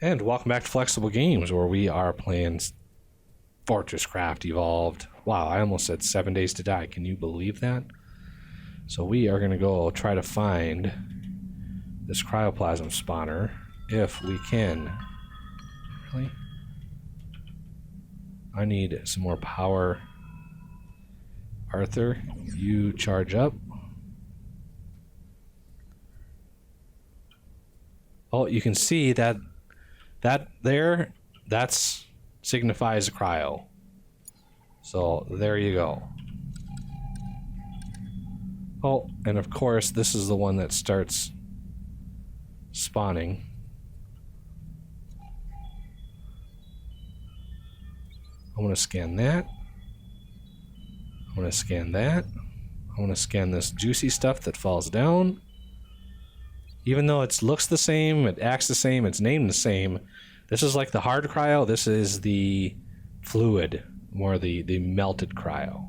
And welcome back to Flexible Games, where we are playing FortressCraft Evolved. Wow, I almost said 7 days to die. Can you believe that? So we are going to go try to find this cryoplasm spawner, if we can. Really? I need some more power. Arthur, you charge up. Oh, you can see that there, that's signifies cryo. So there you go. Oh, and of course this is the one that starts spawning. I'm going to scan that. I'm going to scan that. I'm going to scan this juicy stuff that falls down. Even though it looks the same, it acts the same, it's named the same, this is like the hard cryo, this is the fluid, more the melted cryo.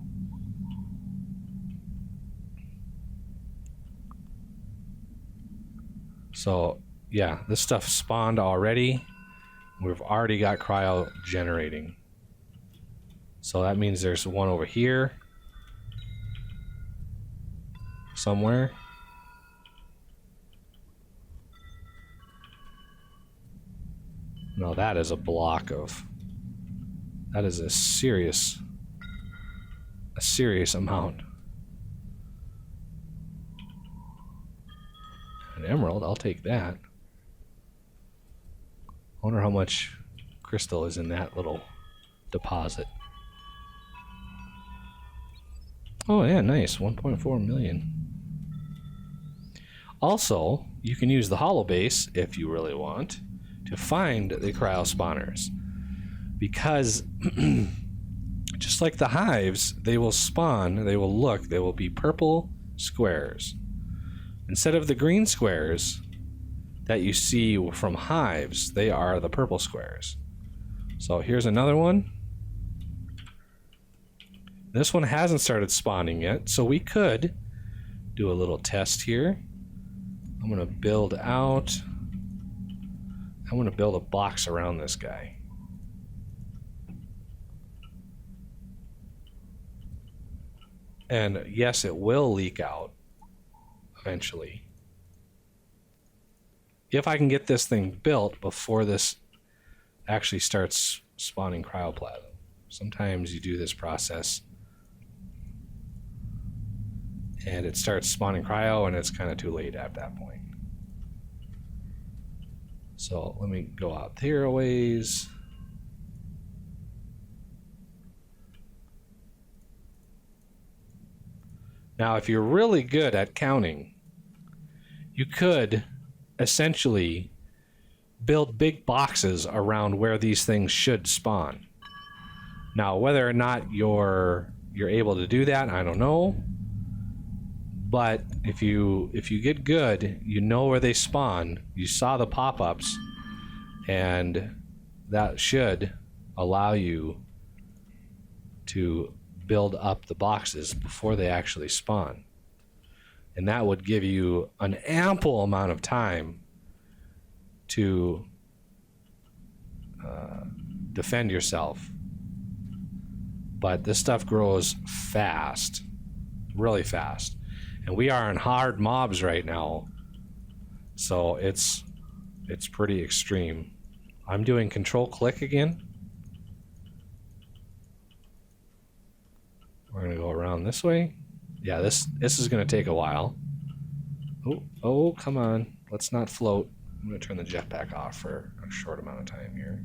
So, yeah, this stuff spawned already. We've already got cryo generating. So that means there's one over here somewhere. No, that is a block of... That is a serious amount. An emerald, I'll take that. I wonder how much crystal is in that little deposit. Oh yeah, nice, 1.4 million. Also, you can use the hollow base, if you really want, to find the cryo spawners, because just like the hives, they will spawn, they will be purple squares instead of the green squares that you see from hives. They are the purple squares. So here's another one. This one hasn't started spawning yet, so we could do a little test here. I'm gonna build out, I'm going to build a box around this guy. And yes, it will leak out eventually. If I can get this thing built before this actually starts spawning cryoplasm. Sometimes you do this process and it starts spawning cryo and it's kind of too late at that point. So let me go out here a ways. Now, if you're really good at counting, you could essentially build big boxes around where these things should spawn. Now, whether or not you're able to do that, I don't know. But if you get good, you know where they spawn. You saw the pop-ups, and that should allow you to build up the boxes before they actually spawn. And that would give you an ample amount of time to defend yourself. But this stuff grows fast, really fast. And we are in hard mobs right now, so it's pretty extreme. I'm doing control click again. We're gonna go around this way. Yeah, this is gonna take a while. Oh, come on. Let's not float. I'm gonna turn the jetpack off for a short amount of time here.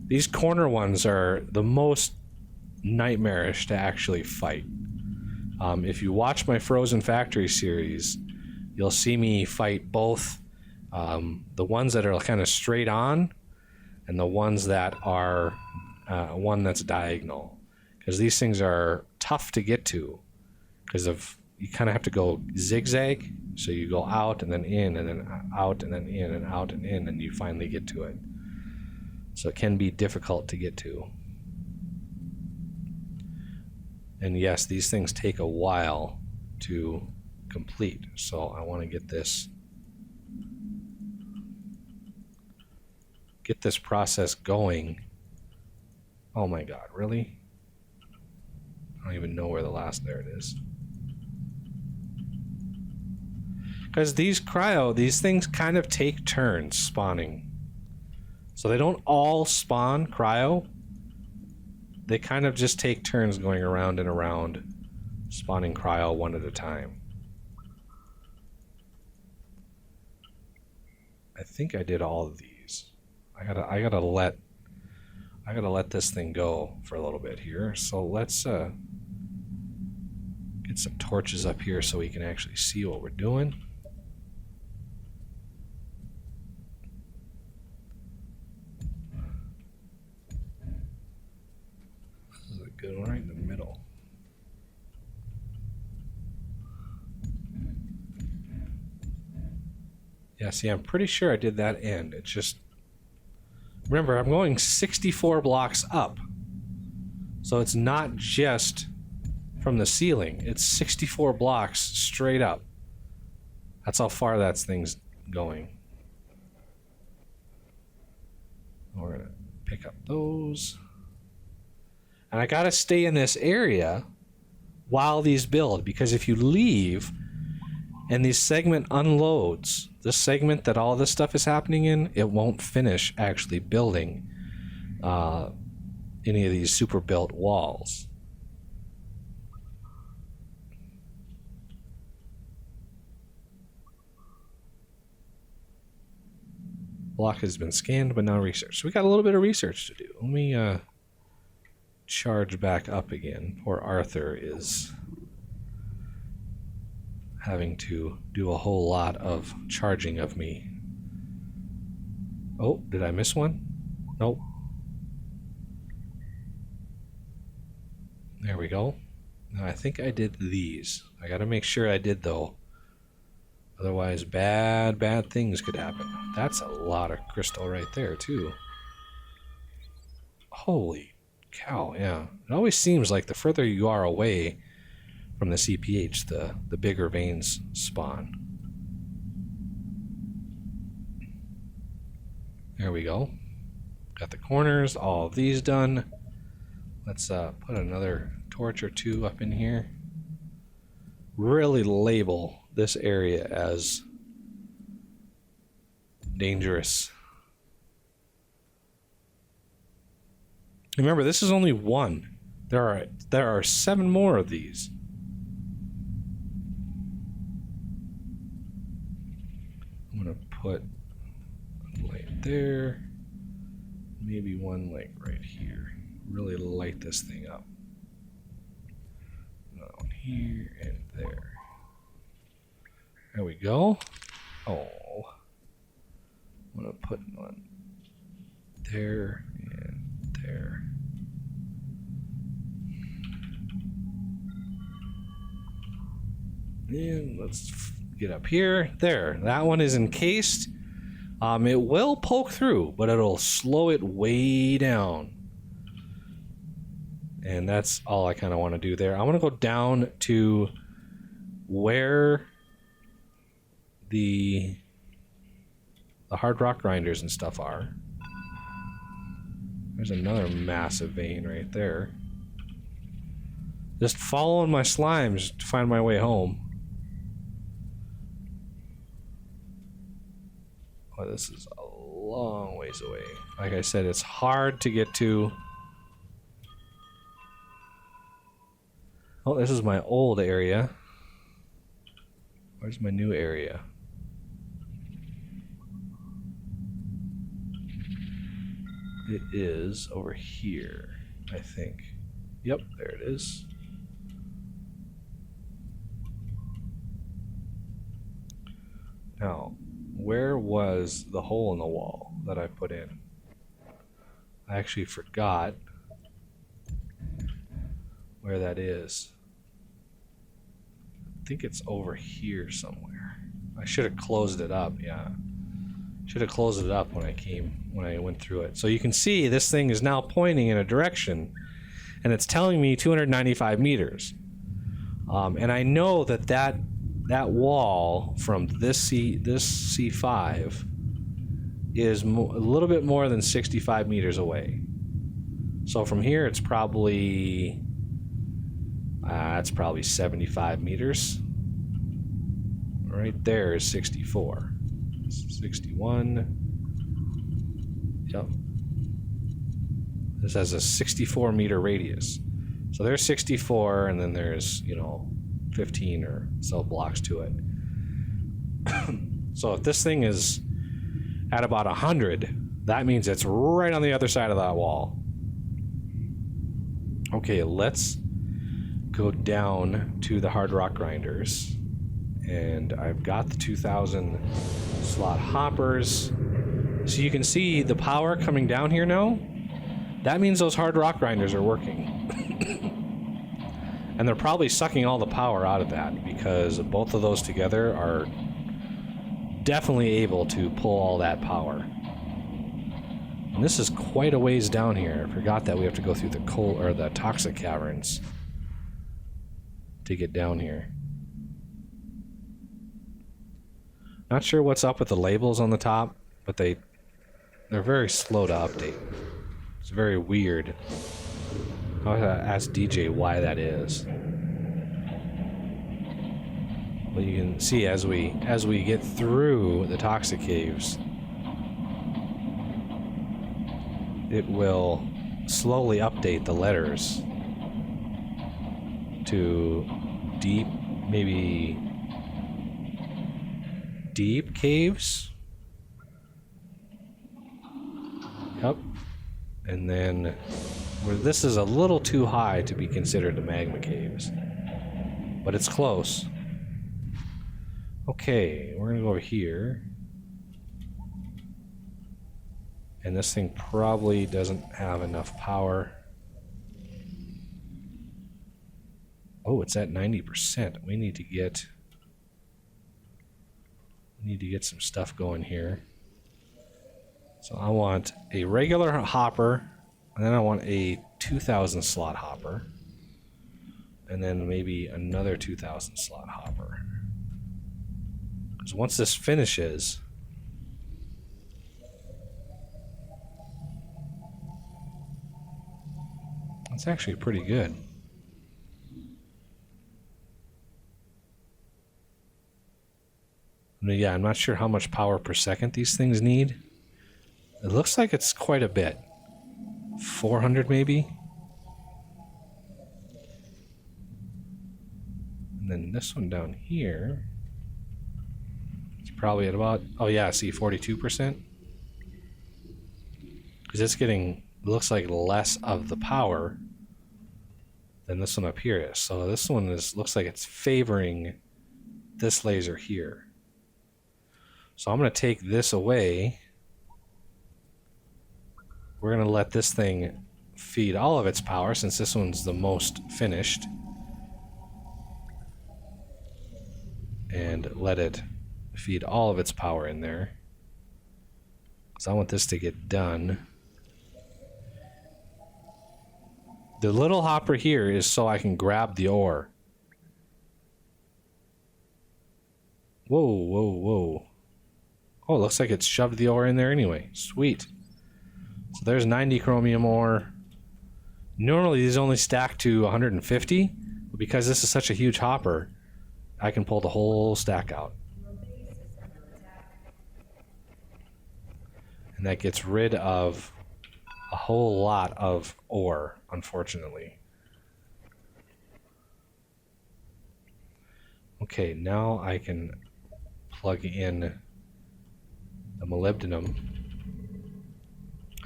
These corner ones are the most nightmarish to actually fight. If you watch my Frozen Factory series, you'll see me fight both the ones that are kind of straight on and the ones that are one that's diagonal, because these things are tough to get to because of you kind of have to go zigzag, so you go out and then in and then out and then in and out and in, and you finally get to it. So it can be difficult to get to. And yes, these things take a while to complete, so I want to get this get this process going. Oh my god, really? I don't even know where the last, there it is. Because these things kind of take turns spawning. So they don't all spawn cryo. They kind of just take turns going around and around, spawning cryo one at a time. I think I did all of these. I gotta let this thing go for a little bit here. So let's get some torches up here so we can actually see what we're doing. This is a good one right in the middle. Yeah, see, I'm pretty sure I did that end. It's just... Remember, I'm going 64 blocks up. So it's not just from the ceiling. It's 64 blocks straight up. That's how far that thing's going. We're going to pick up those. And I got to stay in this area while these build, because if you leave and this segment unloads, this segment that all this stuff is happening in, it won't finish actually building any of these super built walls. Block has been scanned but not researched. So we got a little bit of research to do. Let me charge back up again. Poor Arthur is having to do a whole lot of charging of me. Oh, did I miss one? Nope. There we go. Now I think I did these. I gotta make sure I did though. Otherwise bad things could happen. That's a lot of crystal right there too. Holy cow, yeah. It always seems like the further you are away from the CPH, the bigger veins spawn. There we go. Got the corners, all of these done. Let's put another torch or two up in here. Really label this area as dangerous. Remember, this is only one. There are 7 more of these. I'm gonna put a light there, maybe one like right here. Really light this thing up. Another one here and there. There we go. Oh, I'm gonna put one there and there. And let's get up here. There, that one is encased. It will poke through, but it'll slow it way down. And that's all I kind of want to do there. I want to go down to where the hard rock grinders and stuff are. There's another massive vein right there. Just following my slimes to find my way home. Oh, this is a long ways away. Like I said, it's hard to get to. Oh, this is my old area. Where's my new area? It is over here, I think. Yep, there it is. Now, where was the hole in the wall that I put in? I actually forgot where that is. I think it's over here somewhere. I should have closed it up, yeah. Should have closed it up when I went through it. So you can see this thing is now pointing in a direction, and it's telling me 295 meters. And I know that wall from this C5 is a little bit more than 65 meters away. So from here, it's probably 75 meters. Right there is 64. 61. Yep. This has a 64 meter radius. So there's 64, and then there's, 15 or so blocks to it. So if this thing is at about 100, that means it's right on the other side of that wall. Okay, let's go down to the hard rock grinders. And I've got the 2,000 slot hoppers. So you can see the power coming down here now. That means those hard rock grinders are working. And they're probably sucking all the power out of that, because both of those together are definitely able to pull all that power. And this is quite a ways down here. I forgot that we have to go through the toxic caverns to get down here. Not sure what's up with the labels on the top, but they're very slow to update. It's very weird. I'll ask DJ why that is. Well, you can see as we get through the toxic caves, it will slowly update the letters to deep caves. Yep. And then where this is a little too high to be considered the magma caves, but it's close. Okay, we're gonna go over here. And this thing probably doesn't have enough power. Oh, it's at 90%. We need to get some stuff going here. So I want a regular hopper, and then I want a 2,000 slot hopper, and then maybe another 2,000 slot hopper. Because once this finishes, it's actually pretty good. I mean, yeah, I'm not sure how much power per second these things need. It looks like it's quite a bit. 400 maybe? And then this one down here, it's probably at about, oh yeah, see, 42%? Because it's getting, looks like less of the power than this one up here is. So this one looks like it's favoring this laser here. So I'm going to take this away. We're going to let this thing feed all of its power, since this one's the most finished. And let it feed all of its power in there. Because I want this to get done. The little hopper here is so I can grab the ore. Whoa, whoa, whoa. Oh, it looks like it's shoved the ore in there anyway. Sweet. So there's 90 chromium ore. Normally these only stack to 150, but because this is such a huge hopper, I can pull the whole stack out. And that gets rid of a whole lot of ore, unfortunately. Okay, now I can plug in the molybdenum.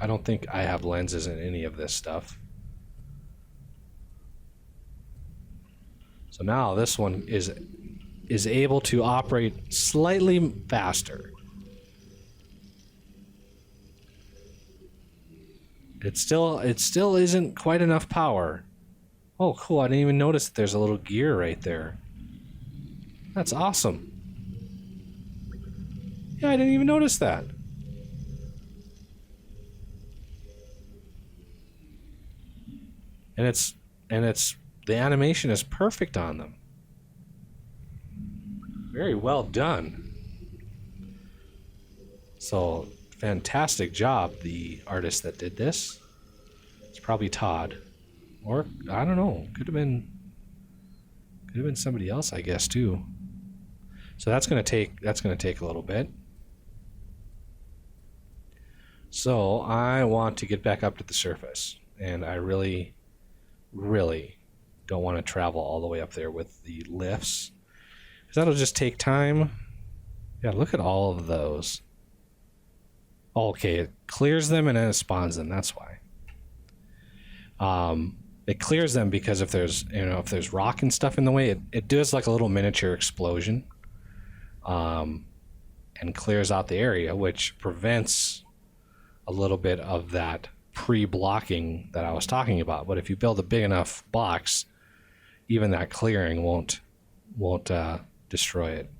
I don't think I have lenses in any of this stuff. So now this one is able to operate slightly faster. It still isn't quite enough power. Oh, cool! I didn't even notice that there's a little gear right there. That's awesome. Yeah, I didn't even notice that. And it's the animation is perfect on them. Very well done. So fantastic job, the artist that did this. It's probably Todd. Or, I don't know, could have been somebody else, I guess, too. So that's going to take a little bit. So I want to get back up to the surface, and I really, really don't want to travel all the way up there with the lifts, because that'll just take time. Yeah, look at all of those. Okay, it clears them and then it spawns them. That's why. It clears them because if there's rock and stuff in the way, it does like a little miniature explosion, and clears out the area, which prevents a little bit of that pre-blocking that I was talking about. But if you build a big enough box, even that clearing won't destroy it.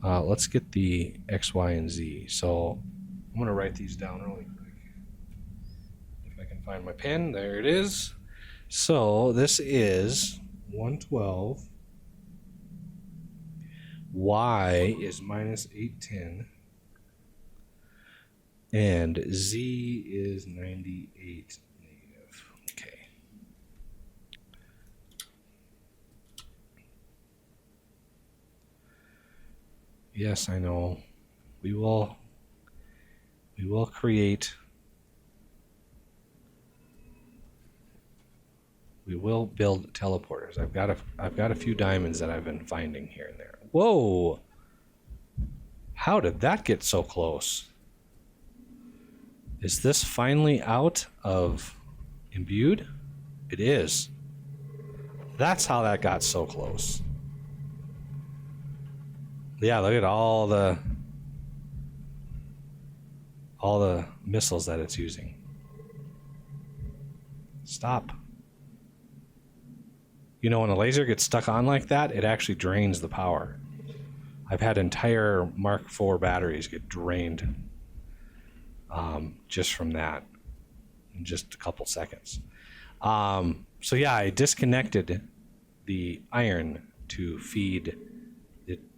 Let's get the X, Y, and Z. So I'm going to write these down really quick. If I can find my pen, there it is. So this is 112. Y is minus 810. And Z is 98 negative. Okay. Yes, I know. We will create. We will build teleporters. I've got a few diamonds that I've been finding here and there. Whoa! How did that get so close? Is this finally out of imbued? It is. That's how that got so close. Yeah, look at all the missiles that it's using. Stop. You know, when a laser gets stuck on like that, it actually drains the power. I've had entire Mark IV batteries get drained just from that in just a couple seconds. So yeah, I disconnected the iron to feed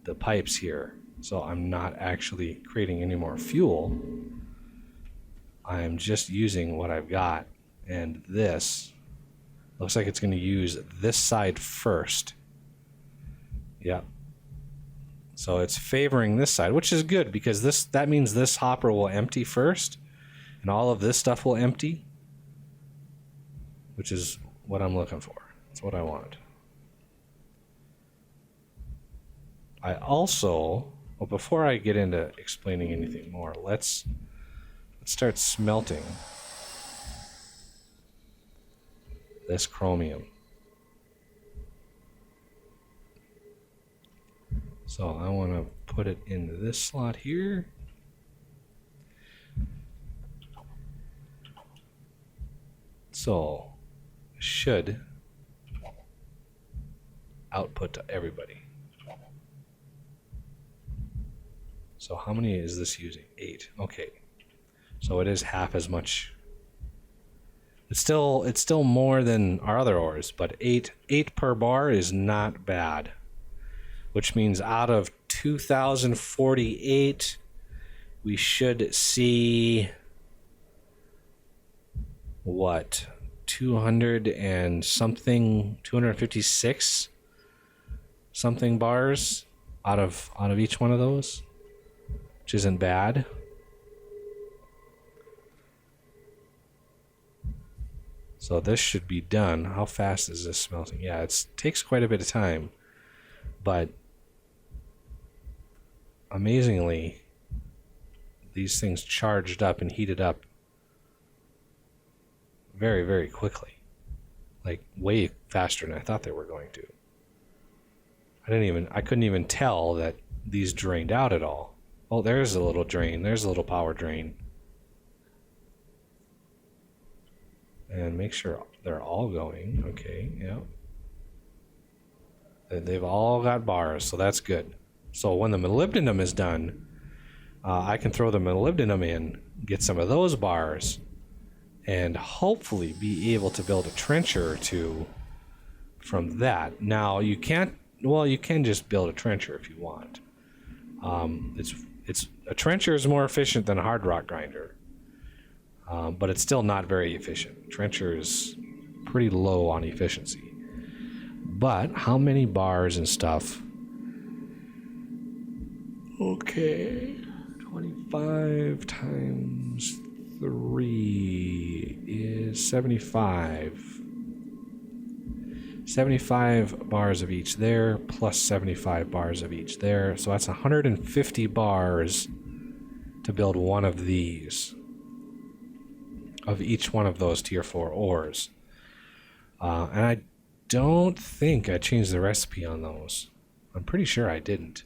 the pipes here, so I'm not actually creating any more fuel. I'm just using what I've got, and this looks like it's going to use this side first. Yep. So it's favoring this side, which is good, because that means this hopper will empty first, and all of this stuff will empty, which is what I'm looking for. That's what I want. I also, well, before I get into explaining anything more, let's start smelting this chromium. So I want to put it into this slot here. So it should output to everybody. So how many is this using? 8. Okay. So it is half as much. It's still more than our other ores, but 8 per bar is not bad. Which means out of 2048, we should see what, 200 and something, 256 something bars out of each one of those, which isn't bad. So this should be done. How fast is this smelting? Yeah, it takes quite a bit of time, but amazingly, these things charged up and heated up very, very quickly. Like way faster than I thought they were going to. I couldn't even tell that these drained out at all. Oh, there's a little drain. There's a little power drain. And make sure they're all going. Okay, yeah. They've all got bars, so that's good. So when the molybdenum is done, I can throw the molybdenum in, get some of those bars, and hopefully be able to build a trencher or two from that. Now, you can just build a trencher if you want. It's a trencher is more efficient than a hard rock grinder, but it's still not very efficient. Trencher is pretty low on efficiency. But how many bars and stuff? Okay, 25 times 3 is 75. 75 bars of each there, plus 75 bars of each there. So that's 150 bars to build one of these, of each one of those tier 4 ores. And I don't think I changed the recipe on those. I'm pretty sure I didn't.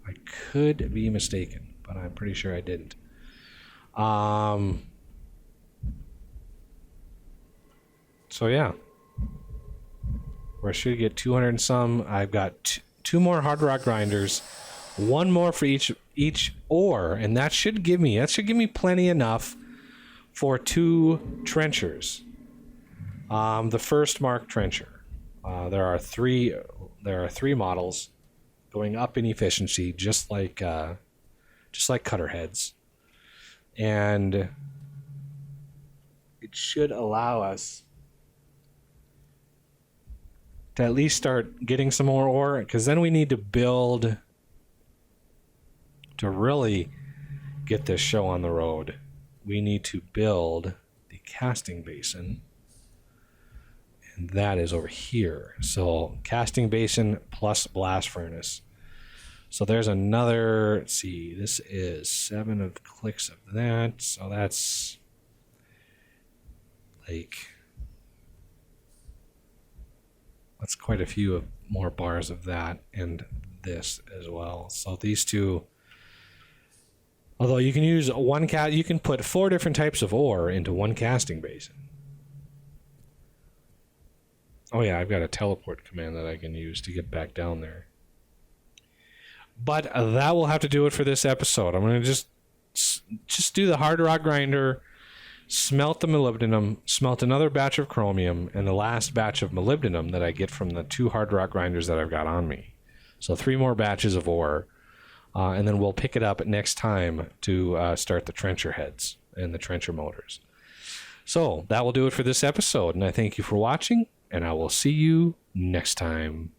I could be mistaken, but I'm pretty sure I didn't. So yeah, I should get 200 and some. I've got two more hard rock grinders, one more for each ore, and that should give me plenty enough for 2 trenchers. The first mark trencher. There are three models going up in efficiency, just like cutter heads, and it should allow us to at least start getting some more ore, because then we need to build to really get this show on the road. We need to build the casting basin, and that is over here. So casting basin plus blast furnace. So there's another, let's see, this is 7 of clicks of that, so that's like, that's quite a few of more bars of that, and this as well. So these two, although you can use you can put 4 different types of ore into one casting basin. Oh yeah, I've got a teleport command that I can use to get back down there. But that will have to do it for this episode. I'm going to just do the hard rock grinder, smelt the molybdenum, smelt another batch of chromium, and the last batch of molybdenum that I get from the 2 hard rock grinders that I've got on me. So 3 more batches of ore, and then we'll pick it up next time to start the trencher heads and the trencher motors. So that will do it for this episode, and I thank you for watching, and I will see you next time.